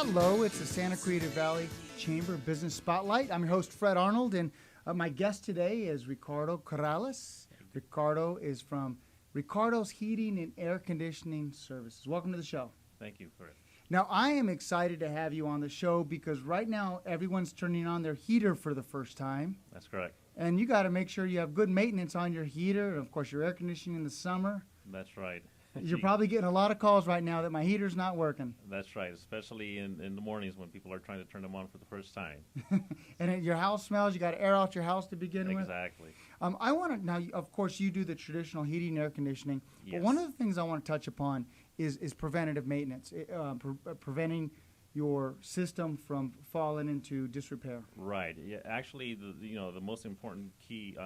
Hello, it's the Santa Clarita Valley Chamber Business Spotlight. I'm your host, Fred Arnold, and my guest today is Ricardo Corrales. Ricardo is from Ricardo's Heating and Air Conditioning Services. Welcome to the show. Thank you, Fred. Now, I am excited to have you on the show because right now everyone's turning on their heater for the first time. That's correct. And you got to make sure you have good maintenance on your heater and, of course, your air conditioning in the summer. That's right. You're probably getting a lot of calls right now that my heater's not working. That's right, especially in the mornings when people are trying to turn them on for the first time. And your house smells. You got to air out your house to begin with. Exactly. I want to now. Of course, you do the traditional heating and air conditioning. Yes. But one of the things I want to touch upon is preventative maintenance, preventing your system from falling into disrepair. Right. Yeah. Actually, the most important key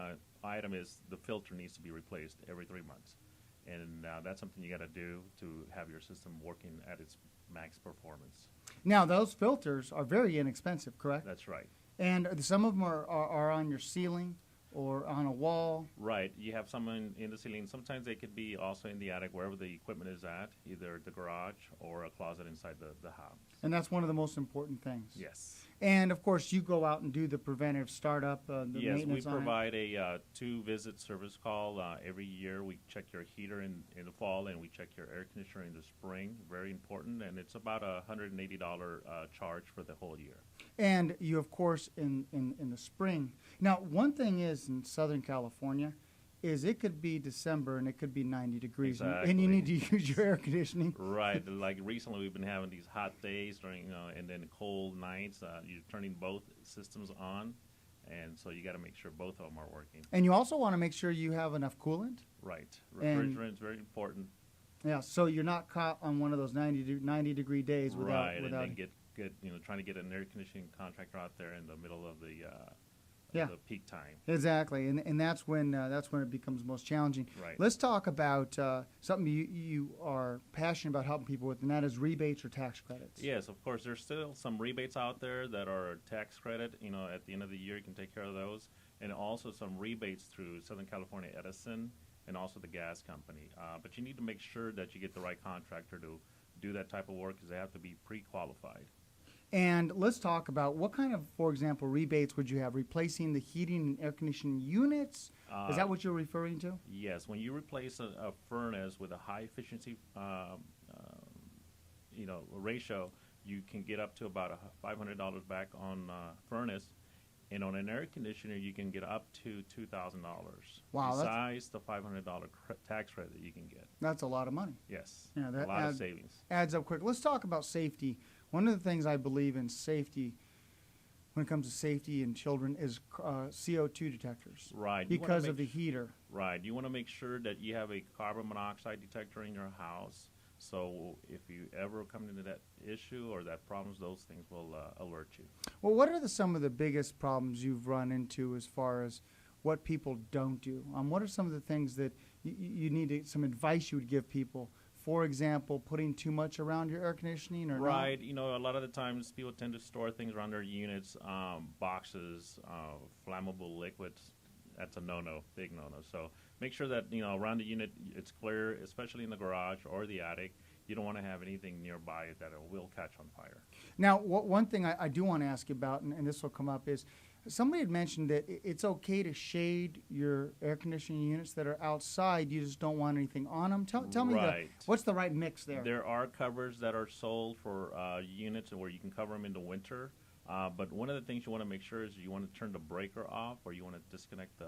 item is the filter needs to be replaced every 3 months. And that's something you got to do to have your system working at its max performance. Now, those filters are very inexpensive, correct? That's right. And some of them are on your ceiling or on a wall. Right. You have some in the ceiling. Sometimes they could be also in the attic, wherever the equipment is at, either the garage or a closet inside the house. And that's one of the most important things. Yes. And, of course, you go out and do the preventive startup, the yes, maintenance we on it. provide a 2-visit service call every year. We check your heater in the fall, and we check your air conditioner in the spring. Very important, and it's about a $180 charge for the whole year. And you, of course, in the spring. Now, one thing is in Southern California is it could be December and it could be 90 degrees. Exactly. And you need to use your air conditioning. Right. Like recently we've been having these hot days during and then cold nights. You're turning both systems on, and so you got to make sure both of them are working. And you also want to make sure you have enough coolant. Right. Refrigerant is very important. Yeah, so you're not caught on one of those 90-degree days without. Right, and then get trying to get an air conditioning contractor out there in the middle of the peak time. Exactly, and that's when it becomes most challenging. Right. Let's talk about something you are passionate about helping people with, and that is rebates or tax credits. Yes, of course. There's still some rebates out there that are tax credit. At the end of the year, you can take care of those, and also some rebates through Southern California Edison and also the gas company. But you need to make sure that you get the right contractor to do that type of work because they have to be pre-qualified. And let's talk about what kind of, for example, rebates would you have? Replacing the heating and air conditioning units? Is that what you're referring to? Yes. When you replace a furnace with a high efficiency, ratio, you can get up to about $500 back on furnace. And on an air conditioner, you can get up to $2,000. Wow. Besides the $500 tax credit that you can get. That's a lot of money. Yes. Yeah, that a lot of savings. Adds up quick. Let's talk about safety. One of the things I believe in safety, when it comes to safety in children, is CO2 detectors. Right. Because of the heater. Right. You want to make sure that you have a carbon monoxide detector in your house. So if you ever come into that issue or that problems, those things will alert you. Well, what are some of the biggest problems you've run into as far as what people don't do? What are some of the things that you need some advice you would give people? For example, putting too much around your air conditioning or right. not? A lot of the times people tend to store things around their units, boxes, flammable liquids. That's a no-no, big no-no. So make sure that, around the unit it's clear, especially in the garage or the attic. You don't want to have anything nearby that it will catch on fire. Now, one thing I do want to ask you about, and this will come up, is somebody had mentioned that it's okay to shade your air conditioning units that are outside. You just don't want anything on them. Tell me what's the right mix there? There are covers that are sold for units where you can cover them in the winter. But one of the things you want to make sure is you want to turn the breaker off or you want to disconnect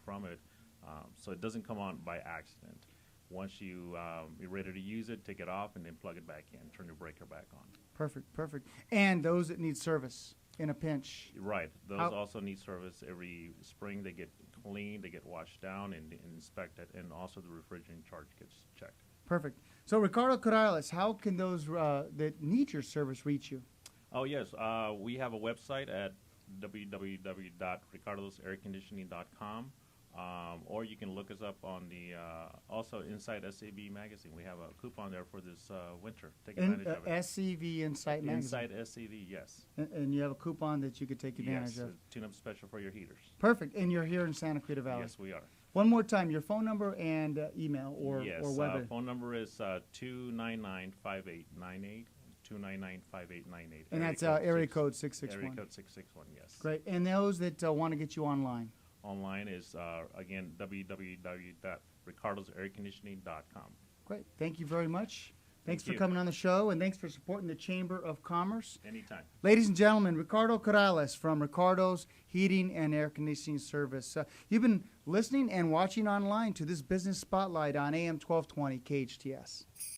from it so it doesn't come on by accident. Once you're ready to use it, take it off and then plug it back in, turn your breaker back on. Perfect. And those that need service in a pinch. Right. Those also need service every spring. They get cleaned, they get washed down and inspected, and also the refrigerant charge gets checked. Perfect. So Ricardo Corrales, how can those that need your service reach you? Oh, yes. We have a website at www.ricardosairconditioning.com. Or you can look us up on the also Inside SCV magazine. We have a coupon there for this winter. Take advantage of it. SCV Inside magazine. Inside SCV, yes. And you have a coupon that you could take advantage of. Yes, tune-up special for your heaters. Perfect. And you're here in Santa Clarita Valley. Yes, we are. One more time, your phone number and email or yes, web. phone number is 299-5898. 299-5898. And that's area code 661. Area code 661, yes. Great. And those that want to get you online? Online is, again, www.ricardosairconditioning.com. Great. Thank you very much. Thanks for you. coming on the show, and thanks for supporting the Chamber of Commerce. Anytime. Ladies and gentlemen, Ricardo Corrales from Ricardo's Heating and Air Conditioning Service. You've been listening and watching online to this Business Spotlight on AM 1220 KHTS.